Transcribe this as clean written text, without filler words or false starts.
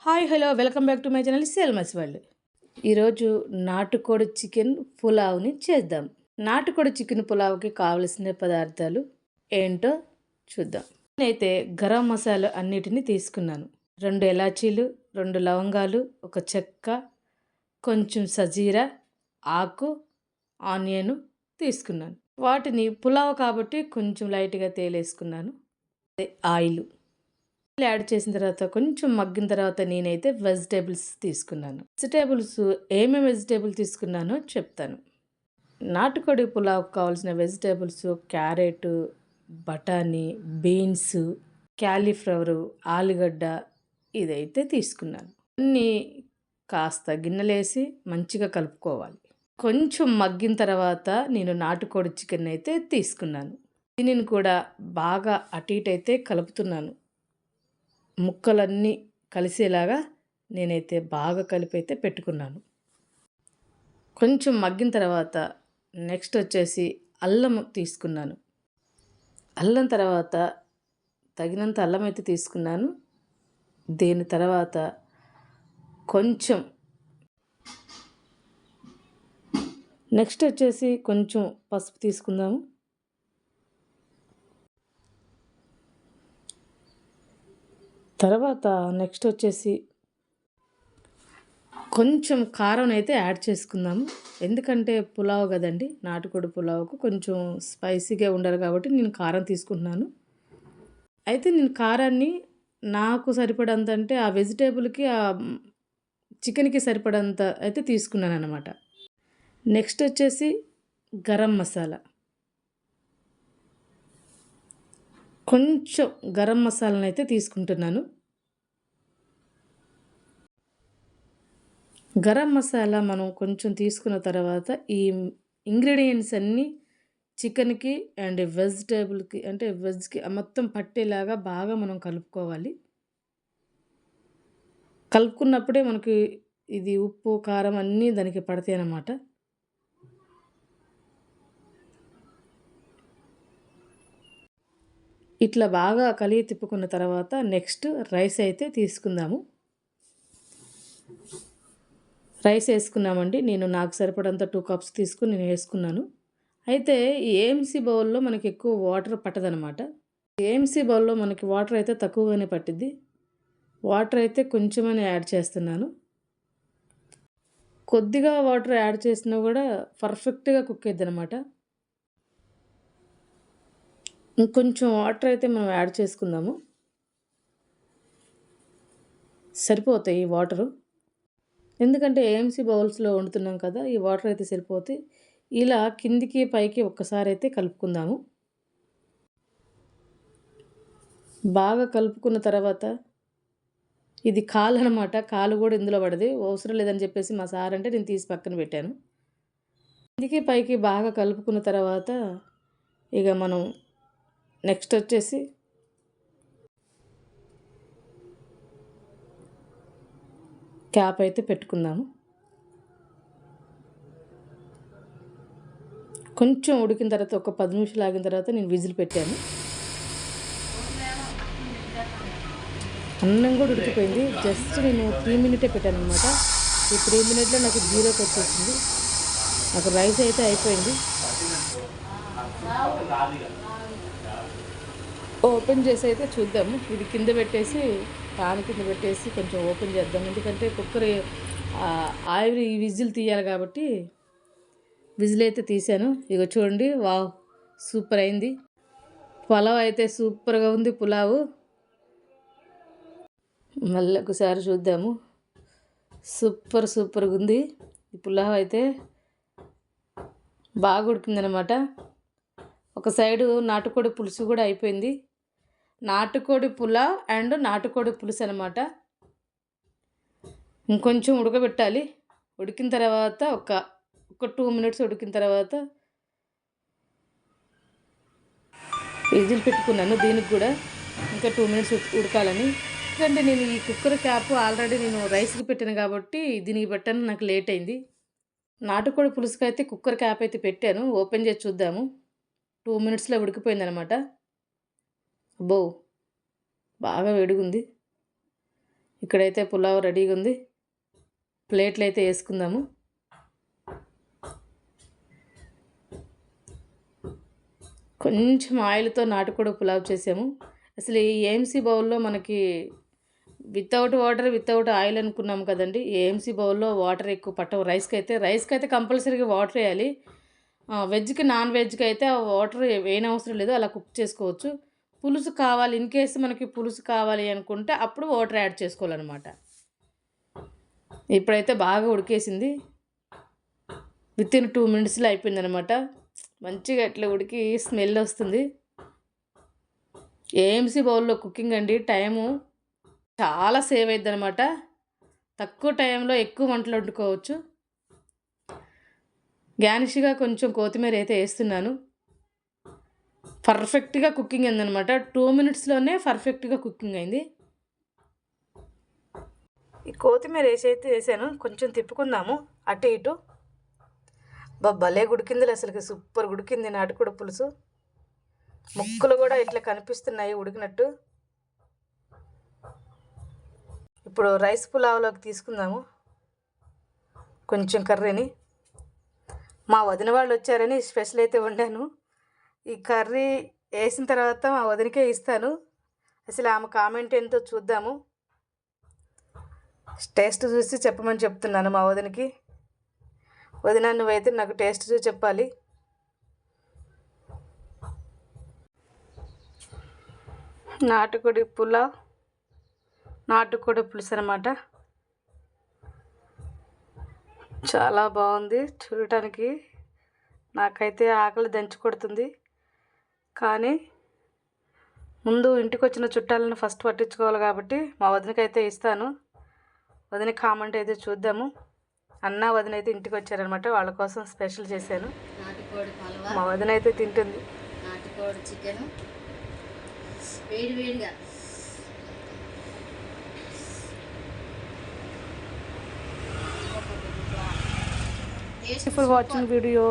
Hi hello welcome back to my channel సేల్మస్ world. ఈరోజు నాటుకోడి చికెన్ పులావ్ని చేద్దాం. నాటుకోడి చికెన్ పులావ్కి కావలసిన పదార్థాలు ఏంటో చూద్దాం. నేనైతే గరం మసాలా అన్నిటిని తీసుకున్నాను. 2 ఎలాచీలు, 2 లవంగాలు, ఒక చెక్క, కొంచెం సజీరా ఆకు, ఆనియన్ తీసుకున్నాను. వాటిని పులావ్ కాబట్టి కొంచెం లైట్గా తేలేసుకున్నాను. ఆయిల్ యాడ్ చేసిన తర్వాత కొంచెం మగ్గిన తర్వాత నేనైతే వెజిటేబుల్స్ తీసుకున్నాను. ఏమేమి వెజిటేబుల్ తీసుకున్నానో చెప్తాను. నాటుకోడి పులావ్కి కావాల్సిన వెజిటేబుల్స్ క్యారెట్, బఠానీ, బీన్స్, క్యాలీఫ్లవరు, ఆలుగడ్డ ఇదైతే తీసుకున్నాను. అన్నీ కాస్త గిన్నెలేసి మంచిగా కలుపుకోవాలి. కొంచెం మగ్గిన తర్వాత నేను నాటుకోడి చికెన్ అయితే తీసుకున్నాను. దీనిని కూడా బాగా అటు ఇటు అయితే కలుపుతున్నాను. ముక్కలన్నీ కలిసేలాగా నేనైతే బాగా కలిపి అయితే పెట్టుకున్నాను. కొంచెం మగ్గిన తర్వాత నెక్స్ట్ వచ్చేసి అల్లం తీసుకున్నాను. అల్లం తర్వాత తగినంత అల్లం అయితే తీసుకున్నాను. దీని తర్వాత కొంచెం నెక్స్ట్ వచ్చేసి కొంచెం పసుపు తీసుకుందాము. తర్వాత నెక్స్ట్ వచ్చేసి కొంచెం కారం అయితే యాడ్ చేసుకుందాము. ఎందుకంటే పులావ్ కదండి, నాటుకోడి పులావ్కు కొంచెం స్పైసీగా ఉండాలి కాబట్టి నేను కారం తీసుకుంటున్నాను. అయితే నేను కారాన్ని నాకు సరిపడంత అంటే ఆ వెజిటేబుల్కి చికెన్కి సరిపడంత అయితే తీసుకున్నాను అన్నమాట. నెక్స్ట్ వచ్చేసి గరం మసాలా, కొంచెం గరం మసాలాను అయితే తీసుకుంటున్నాను. గరం మసాలా మనం కొంచెం తీసుకున్న తర్వాత ఈ ఇంగ్రీడియంట్స్ అన్నీ చికెన్కి అండ్ వెజిటేబుల్కి అంటే వెజ్కి మొత్తం పట్టేలాగా బాగా మనం కలుపుకోవాలి. కలుపుకున్నప్పుడే మనకి ఇది ఉప్పు కారం అన్నీ దానికి పడతాయి అన్నమాట. ఇట్లా బాగా కలిగి తిప్పుకున్న తర్వాత నెక్స్ట్ రైస్ అయితే తీసుకుందాము. రైస్ వేసుకున్నామండి. నేను నాకు సరిపడంత 2 కప్స్ తీసుకుని నేను వేసుకున్నాను. అయితే ఈ ఏఎంసీ బౌల్లో మనకి ఎక్కువ వాటర్ పట్టదనమాట. ఏఎంసీ బౌల్లో మనకి వాటర్ అయితే తక్కువగానే పట్టిద్ది. వాటర్ అయితే కొంచెమని యాడ్ చేస్తున్నాను. కొద్దిగా వాటర్ యాడ్ చేసినా కూడా పర్ఫెక్ట్గా కుక్ అయిద్ది అనమాట. ఇంకొంచెం వాటర్ అయితే మనం యాడ్ చేసుకుందాము. సరిపోతాయి ఈ వాటరు. ఎందుకంటే ఏఎంసీ బౌల్స్లో వండుతున్నాం కదా, ఈ వాటర్ అయితే సరిపోతాయి. ఇలా కిందికి పైకి ఒక్కసారి అయితే కలుపుకుందాము. బాగా కలుపుకున్న తర్వాత ఇది కాలు అనమాట. కాలు కూడా ఇందులో పడది, అవసరం లేదని చెప్పేసి మా సార్ అంటే నేను తీసి పక్కన పెట్టాను. కిందికి పైకి బాగా కలుపుకున్న తర్వాత ఇక మనం నెక్స్ట్ వచ్చేసి క్యాప్ అయితే పెట్టుకుందాము. కొంచెం ఉడికిన తర్వాత ఒక 10 నిమిషాలు ఆగిన తర్వాత నేను విజిల్ పెట్టాను. అన్నం కూడా ఉడికిపోయింది. జస్ట్ నేను 3 మినిటే పెట్టాను అనమాట. ఈ 3 మినిట్లో నాకు 0కి వచ్చేసింది. నాకు రైస్ అయితే అయిపోయింది. ఓపెన్ చేసి అయితే చూద్దాము. ఇది కింద పెట్టేసి పాన్ కింద పెట్టేసి కొంచెం ఓపెన్ చేద్దాం. ఎందుకంటే కుక్కర్ ఆవిరి విజిల్ తీయాలి కాబట్టి విజిల్ అయితే తీసాను. ఇక చూడండి, వావ్ సూపర్ అయింది. పులావ్ అయితే సూపర్గా ఉంది. పులావు మళ్ళీ ఒకసారి చూద్దాము. సూపర్గా ఉంది. ఈ పులావ్ అయితే బాగా ఉడికిందనమాట. ఒక సైడు నాటుకోడి పులుసు కూడా అయిపోయింది. నాటుకోడి పులావ్ అండ్ నాటుకోడి పులుసు అనమాట. ఇంకొంచెం ఉడకబెట్టాలి. ఉడికిన తర్వాత ఒక 2 మినిట్స్ ఉడికిన తర్వాత విజిల్ పెట్టుకున్నాను. దీనికి కూడా ఇంకా 2 మినిట్స్ ఉడకాలని. ఎందుకంటే నేను ఈ కుక్కర్ క్యాప్ ఆల్రెడీ నేను రైస్కి పెట్టాను కాబట్టి దీనికి పెట్టాను, నాకు లేట్ అయింది. నాటుకోడి పులుసుకి అయితే కుక్కర్ క్యాప్ అయితే పెట్టాను. ఓపెన్ చేసి చూద్దాము. 2 మినిట్స్లో ఉడికిపోయిందనమాట. అబ్బో బాగా వేడిగుంది. ఇక్కడైతే పులావ్ రెడీగా ఉంది. ప్లేట్లు అయితే వేసుకుందాము. కొంచెం ఆయిల్తో నాటుకోడి పులావ్ చేసాము. అసలు ఈ ఏఎంసీ బౌల్లో మనకి వితౌట్ వాటర్ వితౌట్ ఆయిల్ అనుకున్నాం కదండి. ఏఎంసీ బౌల్లో వాటర్ ఎక్కువ పట్టవు. రైస్కి అయితే కంపల్సరీగా వాటర్ వేయాలి. వెజ్కి నాన్ వెజ్కి అయితే ఆ వాటర్ వేయనవసరం లేదు, అలా కుక్ చేసుకోవచ్చు. పులుసు కావాలి, ఇన్ కేసు మనకి పులుసు కావాలి అనుకుంటే అప్పుడు వాటర్ యాడ్ చేసుకోవాలన్నమాట. ఇప్పుడైతే బాగా ఉడికేసింది. వితిన్ 2 minutesలో అయిపోయిందనమాట. మంచిగా అట్లా ఉడికి స్మెల్ వస్తుంది. ఏఎంసీ బౌల్లో కుకింగ్ అండి టైము చాలా సేవ్ అవుతుంది అనమాట. తక్కువ టైంలో ఎక్కువ వంటలు వండుకోవచ్చు. గార్నిష్గా కొంచెం కొత్తిమీర అయితే వేస్తున్నాను. పర్ఫెక్ట్గా కుకింగ్ అయిందనమాట. 2 minutesలోనే పర్ఫెక్ట్గా కుకింగ్ అయింది. ఈ కొత్తిమీర వేసాను. కొంచెం తిప్పుకుందాము అటు ఇటు. భలే ఉడికింది, అసలుకి సూపర్ ఉడికింది నాటుకోడి పులుసు. ముక్కలు కూడా ఇట్లా కనిపిస్తున్నాయి ఉడికినట్టు. ఇప్పుడు రైస్ పులావ్లోకి తీసుకుందాము కొంచెం కర్రీని. మా వదిన వాళ్ళు వచ్చారని స్పెషల్ అయితే వండాను. ఈ కర్రీ వేసిన తర్వాత మా వదినకే ఇస్తాను. అసలు ఆమె కామెంట్ ఏంటో చూద్దాము. టేస్ట్ చూసి చెప్పమని చెప్తున్నాను మా వదినకి. వదిన నువ్వైతే నాకు టేస్ట్ చూసి చెప్పాలి. నాటుకోడి పులావ్, నాటుకోడి పులుసు అన్నమాట. చాలా బాగుంది చూడటానికి. నాకైతే ఆకలి దంచి కొడుతుంది. కానీ ముందు ఇంటికి వచ్చిన చుట్టాలను ఫస్ట్ పట్టించుకోవాలి కాబట్టి మా వదినకైతే ఇస్తాను. వదిన కామెంట్ అయితే చూద్దాము. అన్న వదిన అయితే ఇంటికి వచ్చారనమాట, వాళ్ళ కోసం స్పెషల్ చేశాను. నాటుకోడి పలవ, మా వదిన అయితే తింటుంది. నాటుకోడి చికెన్ వేడివేడిగా. Thank you for watching video.